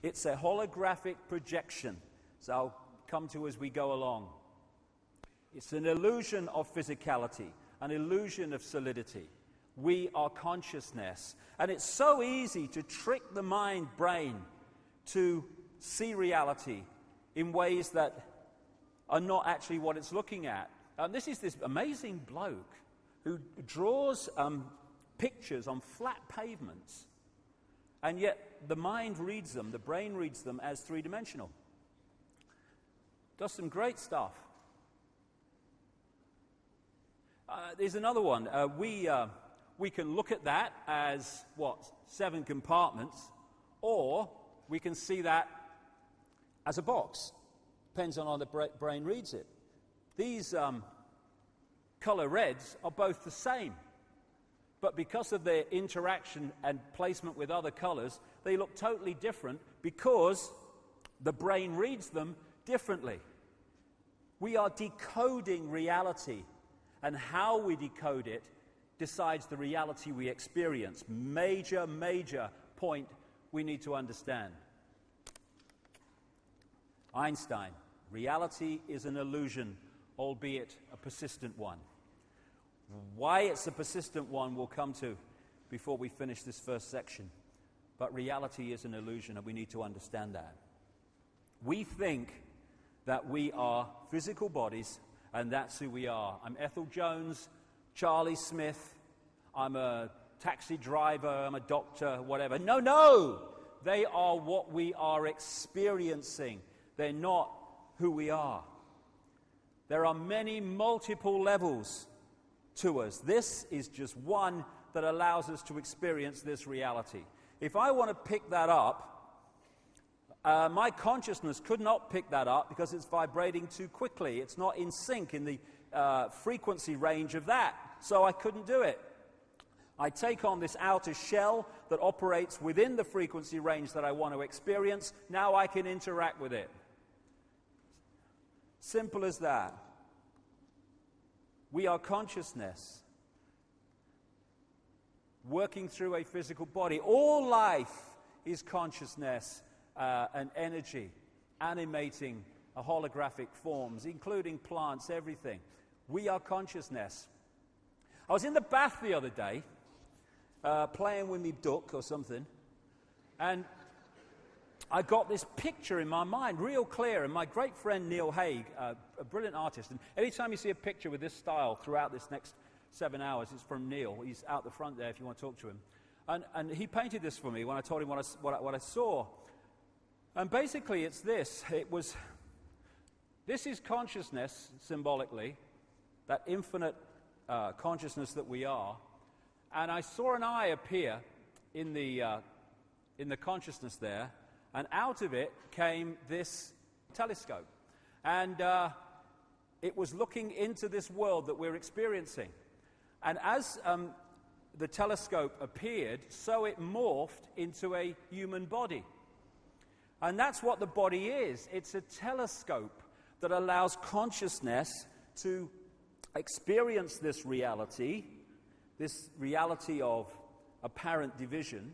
It's a holographic projection. So I'll come to as we go along. It's an illusion of physicality, an illusion of solidity. We are consciousness. And it's so easy to trick the mind-brain to see reality in ways that are not actually what it's looking at. This is this amazing bloke who draws pictures on flat pavements, and yet the mind reads them, the brain reads them as three-dimensional. Does some great stuff. There's another one. We can look at that as, 7 compartments, or we can see that as a box. Depends on how the brain reads it. These color reds are both the same, but because of their interaction and placement with other colors, they look totally different because the brain reads them differently. We are decoding reality, and how we decode it decides the reality we experience. Major point we need to understand. Einstein, reality is an illusion, albeit a persistent one. Why it's a persistent one we'll come to before we finish this first section. But reality is an illusion, and we need to understand that. We think that we are physical bodies, and that's who we are. I'm Ethel Jones, Charlie Smith, I'm a taxi driver, I'm a doctor, whatever. No! They are what we are experiencing. They're not who we are. There are many multiple levels to us. This is just one that allows us to experience this reality. If I want to pick that up, my consciousness could not pick that up because it's vibrating too quickly. It's not in sync in the frequency range of that, so I couldn't do it. I take on this outer shell that operates within the frequency range that I want to experience. Now I can interact with it. Simple as that. We are consciousness working through a physical body. All life is consciousness and energy, animating holographic forms, including plants, everything. We are consciousness. I was in the bath the other day, playing with me duck or something, and I got this picture in my mind, real clear, and my great friend Neil Haig, a brilliant artist, and anytime you see a picture with this style throughout this next 7 hours, it's from Neil. He's out the front there if you want to talk to him. And he painted this for me when I told him what I saw. And basically it's this. This is consciousness, symbolically, that infinite consciousness that we are. And I saw an eye appear in the consciousness there, and out of it came this telescope. And it was looking into this world that we're experiencing. And as the telescope appeared, so it morphed into a human body. And that's what the body is. It's a telescope that allows consciousness to experience this reality of apparent division,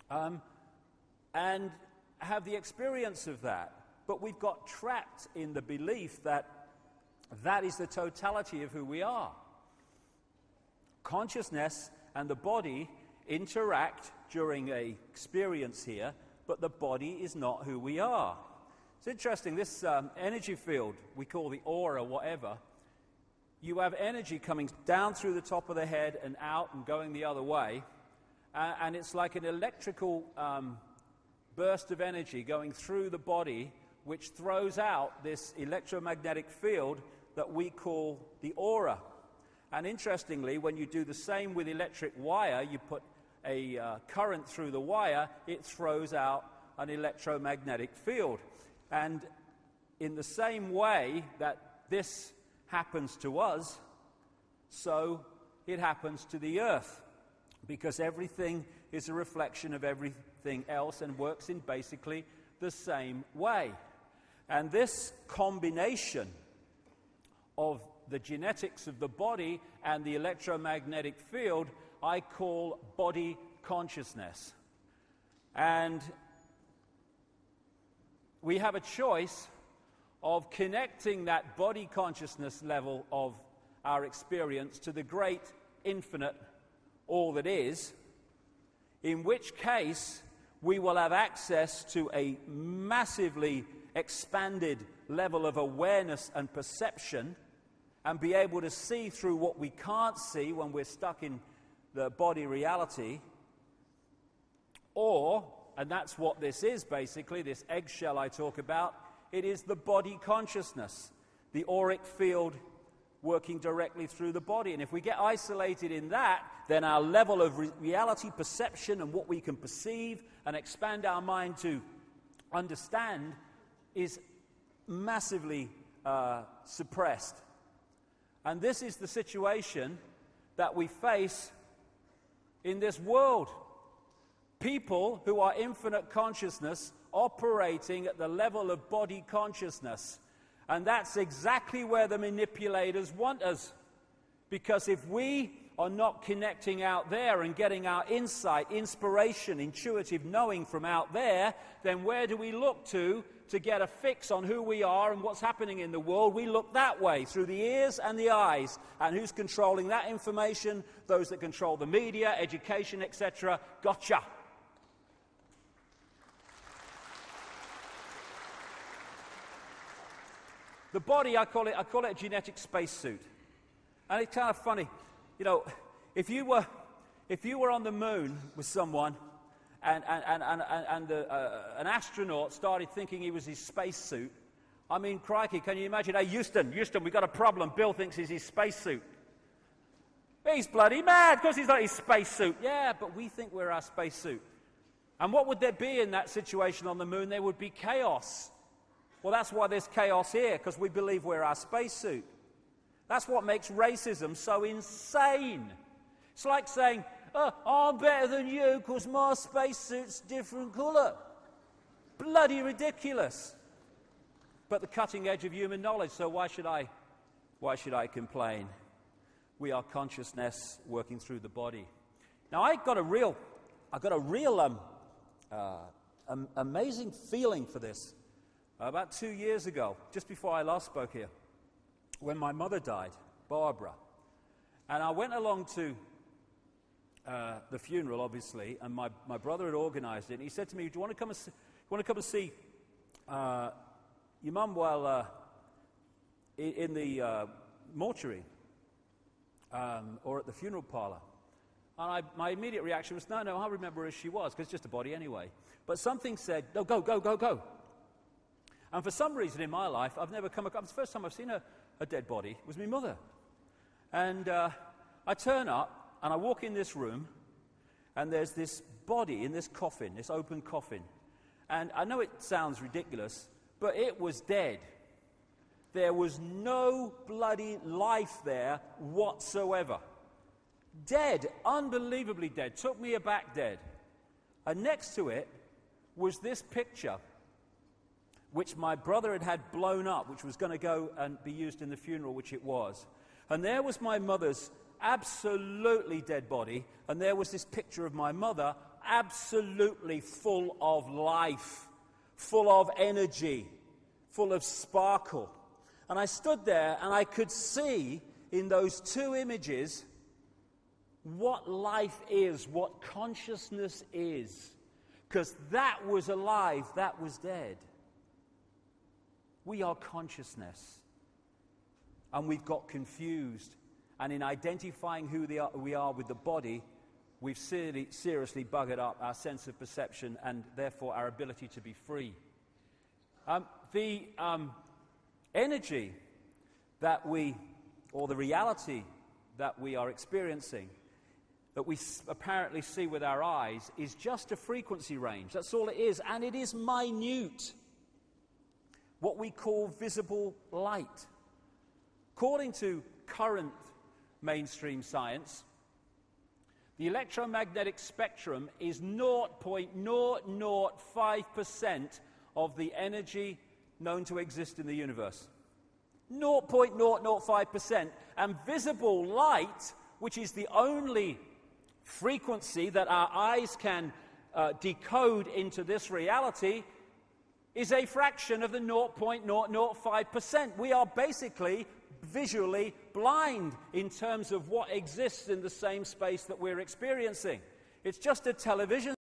and have the experience of that. But we've got trapped in the belief that that is the totality of who we are. Consciousness and the body interact during an experience here, but the body is not who we are. It's interesting, this energy field, we call the aura, whatever, you have energy coming down through the top of the head and out and going the other way, and it's like an electrical burst of energy going through the body, which throws out this electromagnetic field that we call the aura. And interestingly, when you do the same with electric wire, you put a current through the wire, it throws out an electromagnetic field. And in the same way that this happens to us, so it happens to the earth, because everything is a reflection of everything else and works in basically the same way. And this combination of the genetics of the body and the electromagnetic field I call body consciousness. And we have a choice of connecting that body consciousness level of our experience to the great infinite all that is, in which case we will have access to a massively expanded level of awareness and perception and be able to see through what we can't see when we're stuck in the body reality. Or, and that's what this is basically, this eggshell I talk about, it is the body consciousness, the auric field working directly through the body. And if we get isolated in that, then our level of reality perception and what we can perceive and expand our mind to understand is massively suppressed. And this is the situation that we face in this world. People who are infinite consciousness operating at the level of body consciousness. And that's exactly where the manipulators want us. Because if we are not connecting out there and getting our insight, inspiration, intuitive knowing from out there, then where do we look to get a fix on who we are and what's happening in the world? We look that way, through the ears and the eyes. And who's controlling that information? Those that control the media, education, etc. Gotcha. The body, I call it a genetic spacesuit. And it's kind of funny. You know, if you were on the moon with someone and an astronaut started thinking he was his spacesuit, I mean, crikey, can you imagine? Hey, Houston, we've got a problem. Bill thinks he's his spacesuit. He's bloody mad because he's not his spacesuit. Yeah, but we think we're our spacesuit. And what would there be in that situation on the moon? There would be chaos. Well, that's why there's chaos here, because we believe we're our spacesuit. That's what makes racism so insane. It's like saying, oh, I'm better than you because my spacesuit's different colour. Bloody ridiculous. But the cutting edge of human knowledge, so why should I complain? We are consciousness working through the body. Now, I got a real amazing feeling for this. About 2 years ago, just before I last spoke here, when my mother died, Barbara, and I went along to the funeral, obviously, and my brother had organised it. And he said to me, "Do you want to come and see your mum while in the mortuary or at the funeral parlour?" And my immediate reaction was, "No, I remember her as she was, because it's just a body anyway." But something said, "No, go." And for some reason in my life, I've never come across, the first time I've seen a dead body was my mother. And I turn up, and I walk in this room, and there's this body in this coffin, this open coffin. And I know it sounds ridiculous, but it was dead. There was no bloody life there whatsoever. Dead, unbelievably dead, took me aback dead. And next to it was this picture, which my brother had blown up, which was going to go and be used in the funeral, which it was. And there was my mother's absolutely dead body, and there was this picture of my mother absolutely full of life, full of energy, full of sparkle. And I stood there, and I could see in those two images what life is, what consciousness is. Because that was alive, that was dead. We are consciousness. And we've got confused. And in identifying who we are with the body, we've seriously buggered up our sense of perception and therefore our ability to be free. The energy that or the reality that we are experiencing, that we apparently see with our eyes, is just a frequency range. That's all it is. And it is minute. What we call visible light. According to current mainstream science, the electromagnetic spectrum is 0.005% of the energy known to exist in the universe. 0.005%. And visible light, which is the only frequency that our eyes can decode into this reality, is a fraction of the 0.005%. We are basically visually blind in terms of what exists in the same space that we're experiencing. It's just a television